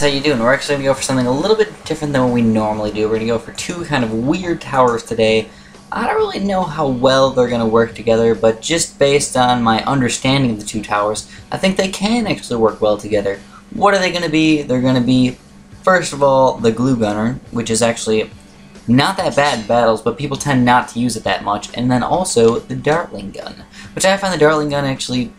how you doing? We're actually going to go for something a little bit different than what we normally do. We're going to go for two kind of weird towers today. I don't really know how well they're going to work together, but just based on my understanding of the two towers, I think they can actually work well together. What are they going to be? They're going to be, first of all, the glue gunner, which is actually not that bad in battles, but people tend not to use it that much, and then also the dartling gun, which I find the dartling gun actually,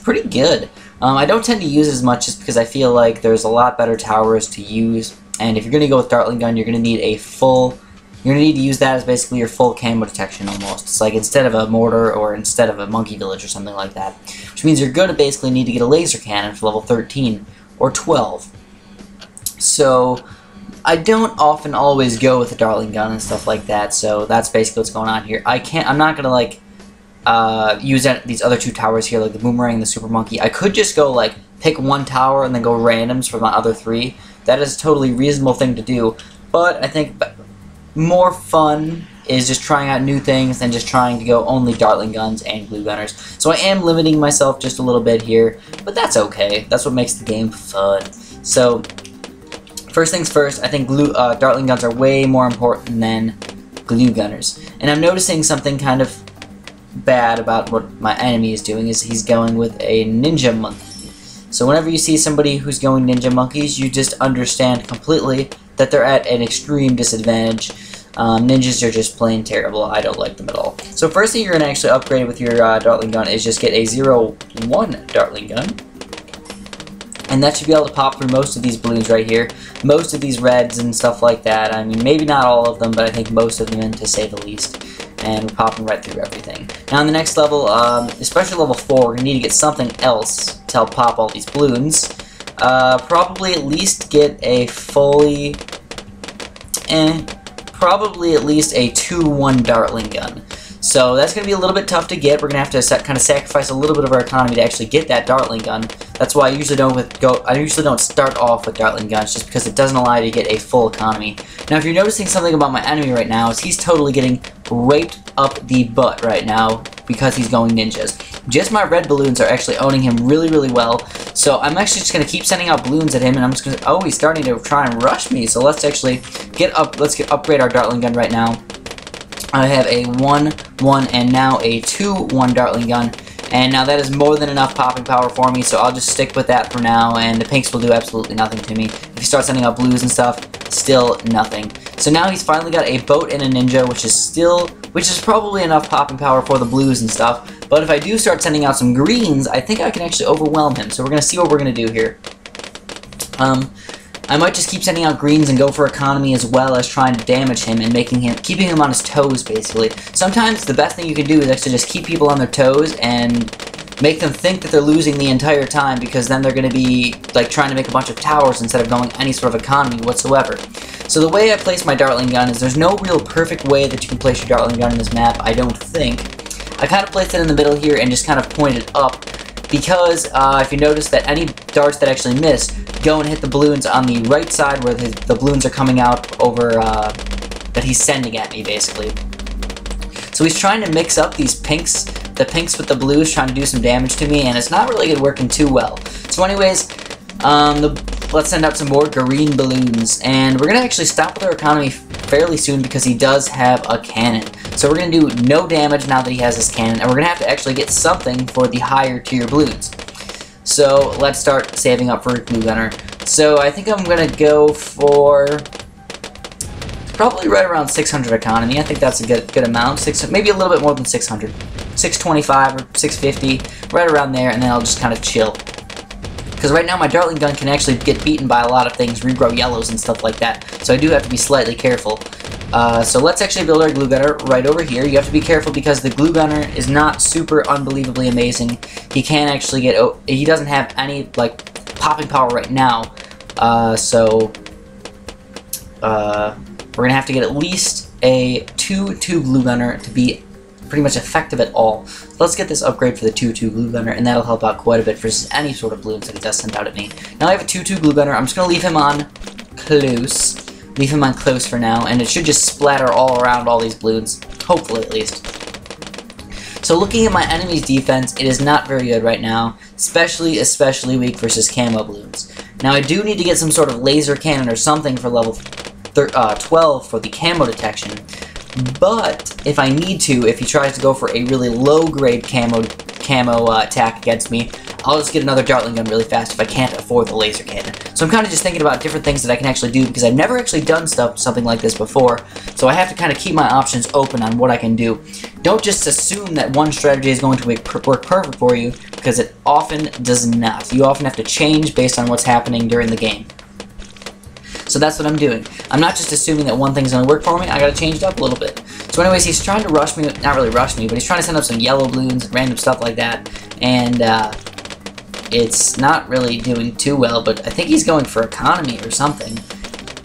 pretty good. I don't tend to use it as much just because I feel like there's a lot better towers to use, and if you're going to go with dartling gun, you're going to need to use that as basically your full camo detection almost. It's like instead of a mortar or instead of a monkey village or something like that, which means you're going to basically need to get a laser cannon for level 13 or 12. So I don't often always go with the dartling gun and stuff like that, so that's basically what's going on here. I'm not going to like use these other two towers here, like the boomerang and the super monkey. I could just go like pick one tower and then go randoms for my other three. That is a totally reasonable thing to do, but I think more fun is just trying out new things than just trying to go only dartling guns and glue gunners. So I am limiting myself just a little bit here, but that's okay. That's what makes the game fun. So first things first, I think dartling guns are way more important than glue gunners. And I'm noticing something kind of bad about what my enemy is doing is he's going with a ninja monkey. So whenever you see somebody who's going ninja monkeys, you just understand completely that they're at an extreme disadvantage. Ninjas are just plain terrible. I don't like them at all. So first thing you're going to actually upgrade with your dartling gun is just get a 0-1 dartling gun. And that should be able to pop through most of these balloons right here. Most of these reds and stuff like that. I mean, maybe not all of them, but I think most of them, to say the least. And we're popping right through everything. Now, on the next level, especially level 4, we're going to need to get something else to help pop all these balloons. Probably at least get a fully... probably at least a 2-1 dartling gun. So that's going to be a little bit tough to get. We're going to have to kind of sacrifice a little bit of our economy to actually get that dartling gun. That's why I usually don't start off with dartling guns, just because it doesn't allow you to get a full economy. Now, if you're noticing something about my enemy right now, is he's totally getting raped up the butt right now because he's going ninjas. Just my red balloons are actually owning him really, really well. So I'm actually just going to keep sending out balloons at him, and I'm just going to... Oh, he's starting to try and rush me. So let's actually upgrade our dartling gun right now. I have a 1-1 and now a 2-1 dartling gun, and now that is more than enough popping power for me, so I'll just stick with that for now, and the pinks will do absolutely nothing to me. If you start sending out blues and stuff, still nothing. So now he's finally got a boat and a ninja, which is probably enough popping power for the blues and stuff, but if I do start sending out some greens, I think I can actually overwhelm him, so we're going to see what we're going to do here. I might just keep sending out greens and go for economy as well as trying to damage him and keeping him on his toes, basically. Sometimes the best thing you can do is actually just keep people on their toes and make them think that they're losing the entire time, because then they're going to be like trying to make a bunch of towers instead of going any sort of economy whatsoever. So the way I place my dartling gun is there's no real perfect way that you can place your dartling gun in this map, I don't think. I kind of placed it in the middle here and just kind of pointed up, because if you notice that any darts that actually miss go and hit the balloons on the right side where the balloons are coming out over that he's sending at me, basically. So he's trying to mix up these pinks, the pinks with the blues, trying to do some damage to me, and it's not really working too well. So anyways, let's send out some more green balloons, and we're going to actually stop with our economy fairly soon because he does have a cannon. So we're going to do no damage now that he has his cannon, and we're going to have to actually get something for the higher tier balloons. So let's start saving up for a glue gunner. So I think I'm going to go for probably right around 600 economy. I think that's a good amount. Maybe a little bit more than 600. 625 or 650, right around there, and then I'll just kind of chill. Because right now my dartling gun can actually get beaten by a lot of things, regrow yellows and stuff like that. So I do have to be slightly careful. So let's actually build our glue gunner right over here. You have to be careful because the glue gunner is not super unbelievably amazing. He can actually get... he doesn't have any, like, popping power right now. So we're going to have to get at least a 2-2 glue gunner to be pretty much effective at all. So let's get this upgrade for the 2-2 glue gunner, and that'll help out quite a bit versus any sort of balloons that he does send out at me. Now I have a 2-2 glue gunner. I'm just going to leave him on close. Leave him on close for now, and it should just splatter all around all these balloons. Hopefully, at least. So looking at my enemy's defense, it is not very good right now, especially weak versus camo balloons. Now I do need to get some sort of laser cannon or something for level 12 for the camo detection. But if I need to, if he tries to go for a really low-grade camo attack against me, I'll just get another Dartling gun really fast if I can't afford the laser cannon. So I'm kind of just thinking about different things that I can actually do because I've never actually done something like this before. So I have to kind of keep my options open on what I can do. Don't just assume that one strategy is going to work perfect for you, because it often does not. You often have to change based on what's happening during the game. So that's what I'm doing. I'm not just assuming that one thing's going to work for me, I gotta change it up a little bit. So anyways, he's trying to rush me, not really rush me, but he's trying to send up some yellow balloons and random stuff like that. And it's not really doing too well, but I think he's going for economy or something.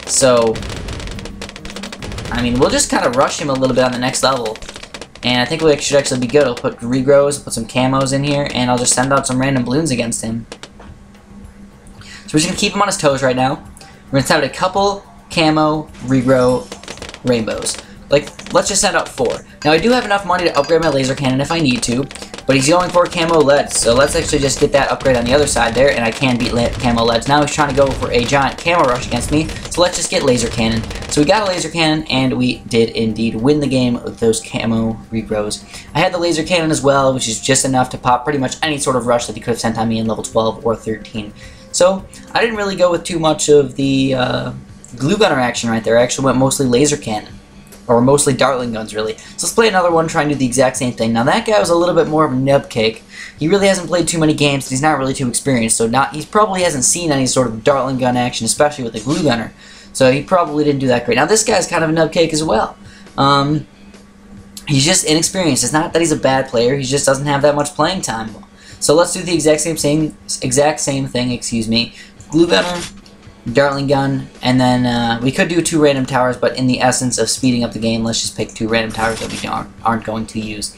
So, I mean, we'll just kind of rush him a little bit on the next level. And I think we should actually be good. I'll put regrows, put some camos in here, and I'll just send out some random balloons against him. So we're just going to keep him on his toes right now. We're going to send out a couple camo, regrow, rainbows. Like, let's just send out 4. Now, I do have enough money to upgrade my laser cannon if I need to, but he's going for camo leads, so let's actually just get that upgrade on the other side there, and I can beat camo leads. Now he's trying to go for a giant camo rush against me, so let's just get laser cannon. So we got a laser cannon, and we did indeed win the game with those camo regrows. I had the laser cannon as well, which is just enough to pop pretty much any sort of rush that he could have sent on me in level 12 or 13. So I didn't really go with too much of the glue gunner action right there. I actually went mostly laser cannon. Or mostly Dartling guns, really. So let's play another one, try and do the exact same thing. Now, that guy was a little bit more of a nub cake. He really hasn't played too many games, and he's not really too experienced, so he probably hasn't seen any sort of Dartling gun action, especially with the glue gunner. So he probably didn't do that great. Now, this guy's kind of a nub cake as well. He's just inexperienced. It's not that he's a bad player, he just doesn't have that much playing time. So let's do the exact same thing, excuse me. Glue gunner, Dartling gun, and then we could do 2 random towers, but in the essence of speeding up the game, let's just pick 2 random towers that we aren't going to use.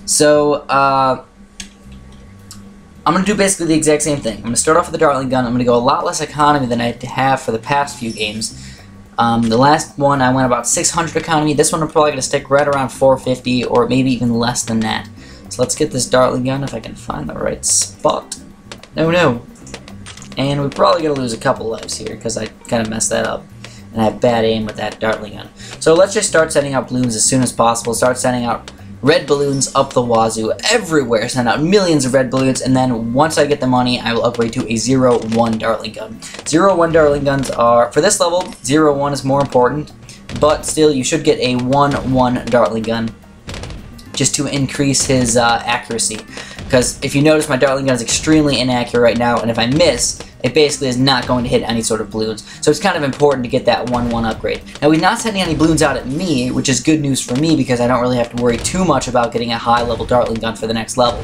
So I'm going to do basically the exact same thing. I'm going to start off with the Dartling gun. I'm going to go a lot less economy than I have for the past few games. The last one I went about 600 economy. This one I'm probably going to stick right around 450 or maybe even less than that. So let's get this Dartling gun if I can find the right spot. No. And we're probably going to lose a couple lives here because I kind of messed that up. And I have bad aim with that Dartling gun. So let's just start sending out balloons as soon as possible. Start sending out red balloons up the wazoo everywhere. Send out millions of red balloons. And then once I get the money, I will upgrade to a 0-1 Dartling gun. 0-1 Dartling guns are, for this level, 0-1 is more important. But still, you should get a 1-1 Dartling gun just to increase his accuracy. Because if you notice, my Dartling gun is extremely inaccurate right now, and if I miss, it basically is not going to hit any sort of balloons. So it's kind of important to get that 1-1 upgrade. Now, we're not sending any balloons out at me, which is good news for me because I don't really have to worry too much about getting a high-level Dartling gun for the next level.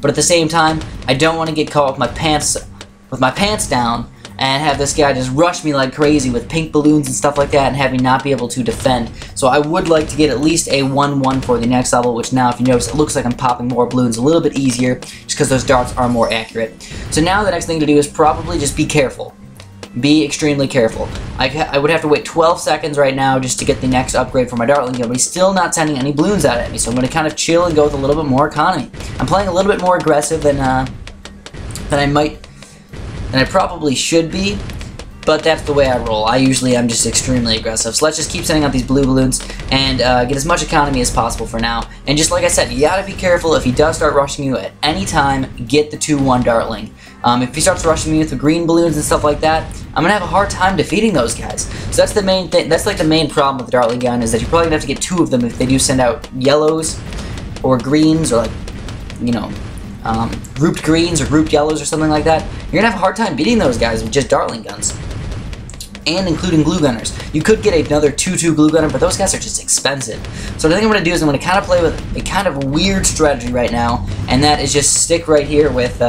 But at the same time, I don't want to get caught with my pants down and have this guy just rush me like crazy with pink balloons and stuff like that and have me not be able to defend. So I would like to get at least a 1-1 for the next level, which now, if you notice, it looks like I'm popping more balloons a little bit easier just because those darts are more accurate. So now the next thing to do is probably just be careful. Be extremely careful. I would have to wait 12 seconds right now just to get the next upgrade for my Dartling gun, but he's still not sending any balloons out at me, so I'm going to kind of chill and go with a little bit more economy. I'm playing a little bit more aggressive than I probably should be, but that's the way I roll. I usually am just extremely aggressive. So let's just keep sending out these blue balloons and get as much economy as possible for now. And just like I said, you gotta be careful. If he does start rushing you at any time, get the 2-1 Dartling. If he starts rushing me with the green balloons and stuff like that, I'm gonna have a hard time defeating those guys. So that's the main thing. That's like the main problem with the Dartling gun, is that you're probably gonna have to get 2 of them if they do send out yellows or greens, or like, you know, grouped greens or grouped yellows or something like that. You're gonna have a hard time beating those guys with just Dartling guns, and including glue gunners. You could get another 2-2 glue gunner, but those guys are just expensive. So the thing I'm gonna do is I'm gonna kind of play with a kind of weird strategy right now, and that is just stick right here with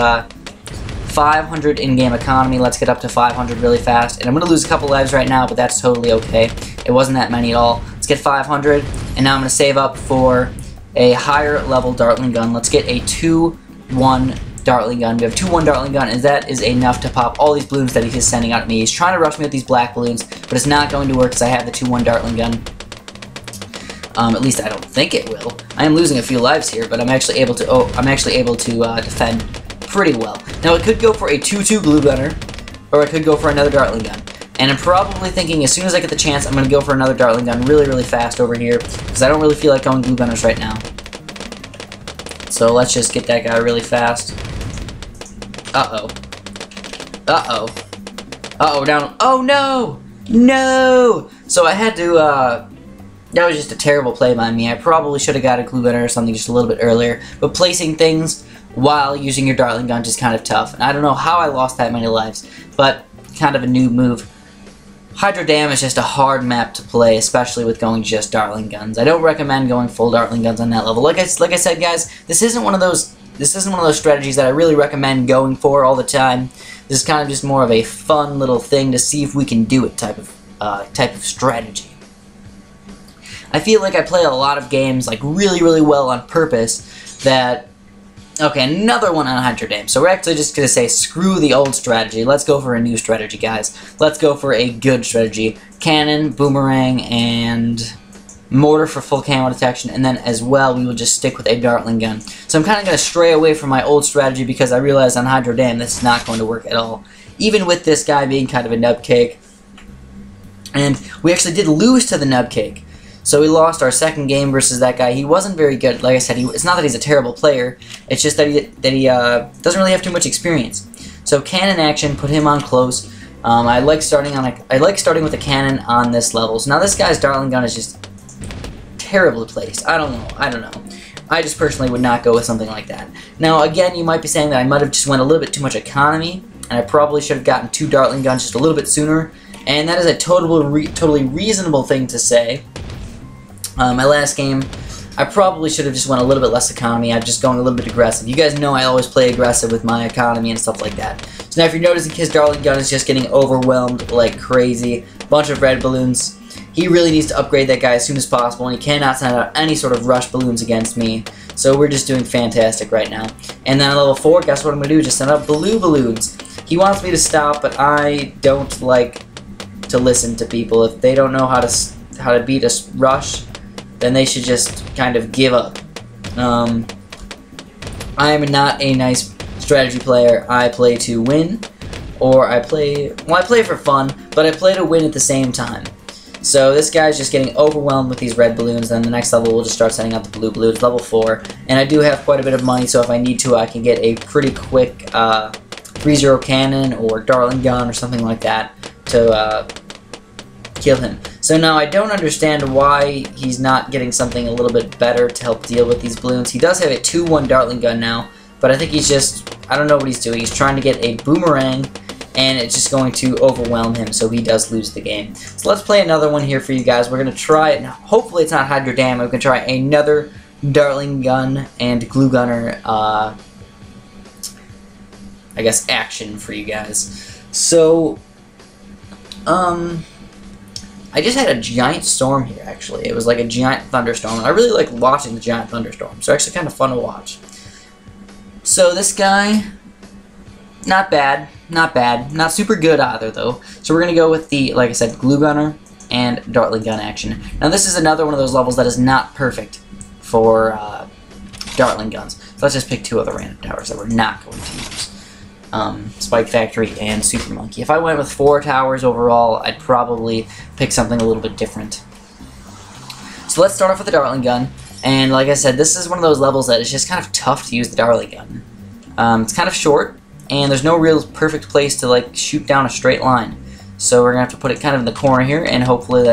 500 in-game economy. Let's get up to 500 really fast, and I'm gonna lose a couple lives right now, but that's totally okay. It wasn't that many at all. Let's get 500, and now I'm gonna save up for a higher level Dartling gun. Let's get a 2-1 Dartling gun. We have 2-1 Dartling gun, and that is enough to pop all these balloons that he's sending out at me. He's trying to rush me with these black balloons, but it's not going to work because I have the 2-1 Dartling gun. At least I don't think it will. I am losing a few lives here, but I'm actually able to. Defend pretty well. Now it could go for a 2-2 glue gunner, or I could go for another Dartling gun. And I'm probably thinking as soon as I get the chance, I'm going to go for another Dartling gun really, really fast over here, because I don't really feel like going glue gunners right now. So let's just get that guy really fast. Uh-oh. Uh-oh. Uh-oh, down. Oh, no! No! So I had to, that was just a terrible play by me. I probably should have got a glue gunner or something just a little bit earlier. But placing things while using your Dartling gun is kind of tough. And I don't know how I lost that many lives, but kind of a noob move. Hydro Dam is just a hard map to play, especially with going just Dartling guns. I don't recommend going full Dartling guns on that level. Like I said, guys, this isn't one of those strategies that I really recommend going for all the time. This is kind of just more of a fun little thing to see if we can do it type of strategy. I feel like I play a lot of games like really, really well on purpose that... Okay, another one on Hydro Dam. So we're actually just going to say screw the old strategy. Let's go for a new strategy, guys. Let's go for a good strategy. Cannon, boomerang, and mortar for full camo detection. And then as well, we will just stick with a Dartling gun. So I'm kind of going to stray away from my old strategy because I realize on Hydro Dam this is not going to work at all. Even with this guy being kind of a nub cake. And we actually did lose to the nub cake. So we lost our second game versus that guy. He wasn't very good. Like I said, it's not that he's a terrible player. It's just that he doesn't really have too much experience. So cannon action, put him on close. I like starting with a cannon on this level. So now this guy's Dartling gun is just terribly placed. I don't know. I just personally would not go with something like that. Now again, you might be saying that I might have just went a little bit too much economy, and I probably should have gotten 2 Dartling guns just a little bit sooner. And that is a totally reasonable thing to say. My last game, I probably should have just went a little bit less economy. I'm just going a little bit aggressive. You guys know I always play aggressive with my economy and stuff like that. So now if you're noticing his Dartling gun is just getting overwhelmed like crazy. Bunch of red balloons. He really needs to upgrade that guy as soon as possible, and he cannot send out any sort of rush balloons against me. So we're just doing fantastic right now. And then on level 4, guess what I'm going to do? Just send out blue balloons. He wants me to stop, but I don't like to listen to people. If they don't know how to beat a rush, then they should just kind of give up. I am not a nice strategy player. I play to win, or I play for fun, but I play to win at the same time. So this guy's just getting overwhelmed with these red balloons, then the next level we'll just start sending out the blue balloons, level 4. And I do have quite a bit of money, so if I need to, I can get a pretty quick 3-0 cannon or Dartling gun or something like that to kill him. So now I don't understand why he's not getting something a little bit better to help deal with these balloons. He does have a 2-1 Dartling gun now, but I think he's just, I don't know what he's doing. He's trying to get a boomerang, and it's just going to overwhelm him, so he does lose the game. So let's play another one here for you guys. We're going to try it. Now, hopefully it's not Hydro Dam. We're going to try another Dartling gun and glue gunner, I guess, action for you guys. So, I just had a giant storm here, actually. It was like a giant thunderstorm. I really like watching the giant thunderstorms. They're actually kind of fun to watch. So this guy, not bad, not bad. Not super good either, though. So we're going to go with the, like I said, glue gunner and Dartling gun action. Now this is another one of those levels that is not perfect for Dartling guns. So let's just pick 2 other random towers that we're not going to use. Spike Factory and Super Monkey. If I went with 4 towers overall, I'd probably pick something a little bit different. So let's start off with the Dartling gun, and like I said, this is one of those levels that is just kind of tough to use the Dartling gun. It's kind of short, and there's no real perfect place to like shoot down a straight line. So we're gonna have to put it kind of in the corner here, and hopefully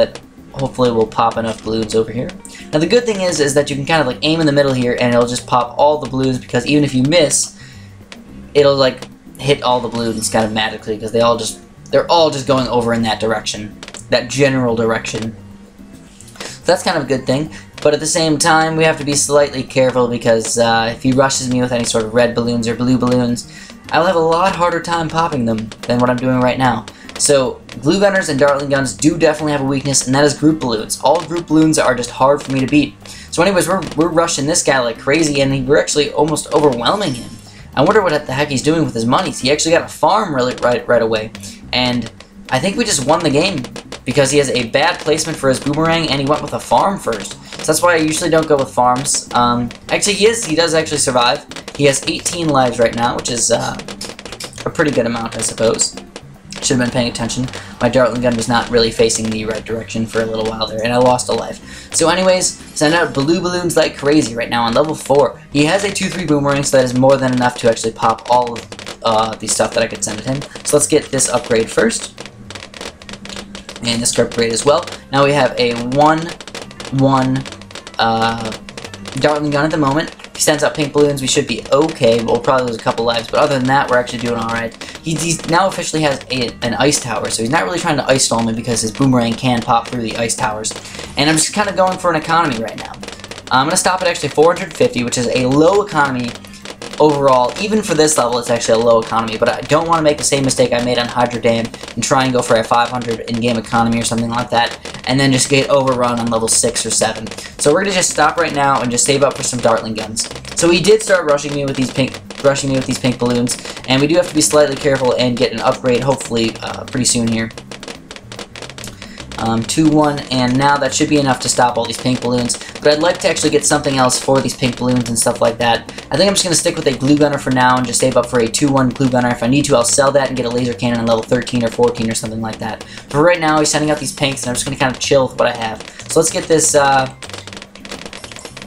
we'll pop enough balloons over here. Now the good thing is that you can kind of like aim in the middle here, and it'll just pop all the balloons, because even if you miss, it'll like hit all the balloons kind of magically, because they're all just going over in that direction, that general direction. So that's kind of a good thing, but at the same time we have to be slightly careful, because if he rushes me with any sort of red balloons or blue balloons, I'll have a lot harder time popping them than what I'm doing right now. So glue gunners and Dartling guns do definitely have a weakness, and that is group balloons. All group balloons are just hard for me to beat. So anyways, we're rushing this guy like crazy, and we're actually almost overwhelming him. I wonder what the heck he's doing with his money. He actually got a farm right away, and I think we just won the game because he has a bad placement for his boomerang, and he went with a farm first. So that's why I usually don't go with farms. Actually, he does actually survive. He has 18 lives right now, which is a pretty good amount, I suppose. should have been paying attention. My Dartling gun was not really facing the right direction for a little while there, and I lost a life. So anyways, send out blue balloons like crazy right now on level 4. He has a 2-3 boomerang, so that is more than enough to actually pop all of the stuff that I could send at him. So let's get this upgrade first. And this upgrade as well. Now we have a 1-1 Dartling gun at the moment. If he sends out pink balloons, we should be okay. We'll probably lose a couple lives, but other than that, we're actually doing alright. He's now officially has an ice tower, so he's not really trying to ice stall me because his boomerang can pop through the ice towers. And I'm just kind of going for an economy right now. I'm going to stop at actually 450, which is a low economy overall. Even for this level, it's actually a low economy, but I don't want to make the same mistake I made on Hydro Dam and try and go for a 500 in-game economy or something like that, and then just get overrun on level 6 or 7. So we're going to just stop right now and just save up for some Dartling guns. So he did start rushing me with these pink balloons, and we do have to be slightly careful and get an upgrade, hopefully, pretty soon here. 2-1, and now that should be enough to stop all these pink balloons. But I'd like to actually get something else for these pink balloons and stuff like that. I think I'm just going to stick with a glue gunner for now and just save up for a 2-1 glue gunner. If I need to, I'll sell that and get a laser cannon on level 13 or 14 or something like that. For right now, he's sending out these pinks, and I'm just going to kind of chill with what I have. So let's get this,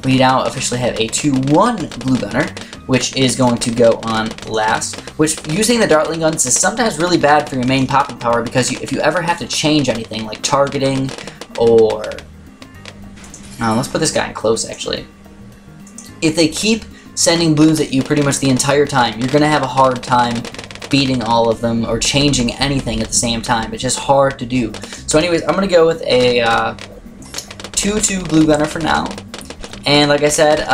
we now officially have a 2-1 glue gunner, which is going to go on last, which using the Dartling guns is sometimes really bad for your main popping power because if you ever have to change anything like targeting or... let's put this guy in close actually. If they keep sending balloons at you pretty much the entire time, you're going to have a hard time beating all of them or changing anything at the same time. It's just hard to do. So anyways, I'm going to go with a 2-2 glue gunner for now. And like I said,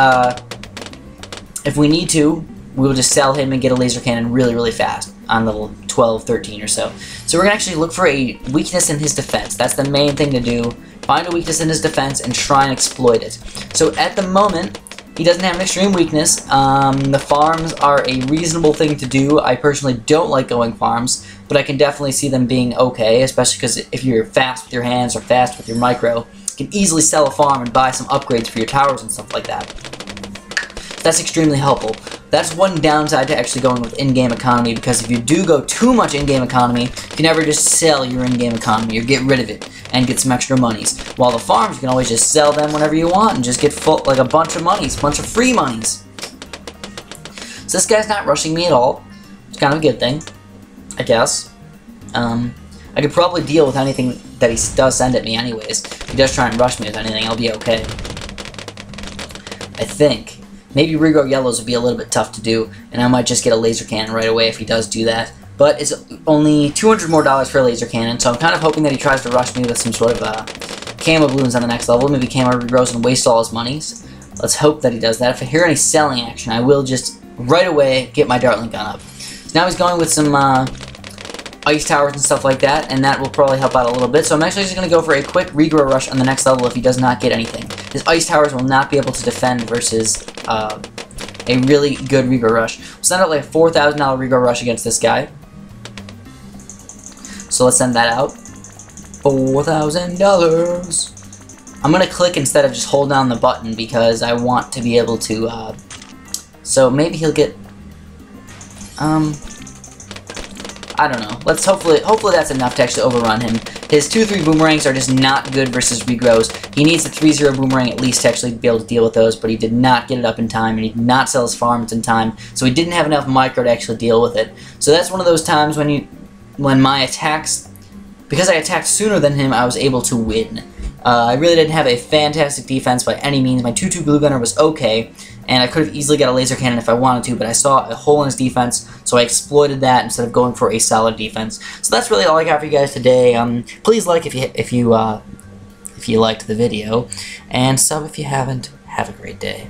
if we need to, we'll just sell him and get a laser cannon really, really fast on level 12, 13 or so. So we're going to actually look for a weakness in his defense. That's the main thing to do. Find a weakness in his defense and try and exploit it. So at the moment, he doesn't have an extreme weakness. The farms are a reasonable thing to do. I personally don't like going farms, but I can definitely see them being okay, especially because if you're fast with your hands or fast with your micro, you can easily sell a farm and buy some upgrades for your towers and stuff like that. That's extremely helpful. That's one downside to actually going with in-game economy, because if you do go too much in-game economy, you can never just sell your in-game economy or get rid of it and get some extra monies. While the farms, you can always just sell them whenever you want and just get full, like a bunch of monies, a bunch of free monies. So this guy's not rushing me at all. It's kind of a good thing, I guess. I could probably deal with anything that he does send at me anyways. If he does try and rush me with anything, I'll be okay. I think. Maybe regrow yellows would be a little bit tough to do, and I might just get a laser cannon right away if he does do that. But it's only $200 more for a laser cannon, so I'm kind of hoping that he tries to rush me with some sort of camo balloons on the next level. Maybe camo regrows and waste all his monies. Let's hope that he does that. If I hear any selling action, I will just right away get my Dartling gun up. So now he's going with some ice towers and stuff like that, and that will probably help out a little bit. So I'm actually just going to go for a quick regrow rush on the next level if he does not get anything. His ice towers will not be able to defend versus a really good regrow rush. We'll send out like a $4,000 regrow rush against this guy. So let's send that out. $4,000. I'm going to click instead of just hold down the button because I want to be able to, so maybe he'll get, I don't know. Let's hopefully that's enough to actually overrun him. His 2-3 boomerangs are just not good versus regrows. He needs a 3-0 boomerang at least to actually be able to deal with those, but he did not get it up in time, and he did not sell his farms in time, so he didn't have enough micro to actually deal with it. So that's one of those times when my attacks, because I attacked sooner than him, I was able to win. I really didn't have a fantastic defense by any means. My 2-2 glue gunner was okay, and I could have easily got a laser cannon if I wanted to, but I saw a hole in his defense, so I exploited that instead of going for a solid defense. So that's really all I got for you guys today. Please like if you liked the video, and sub if you haven't. Have a great day.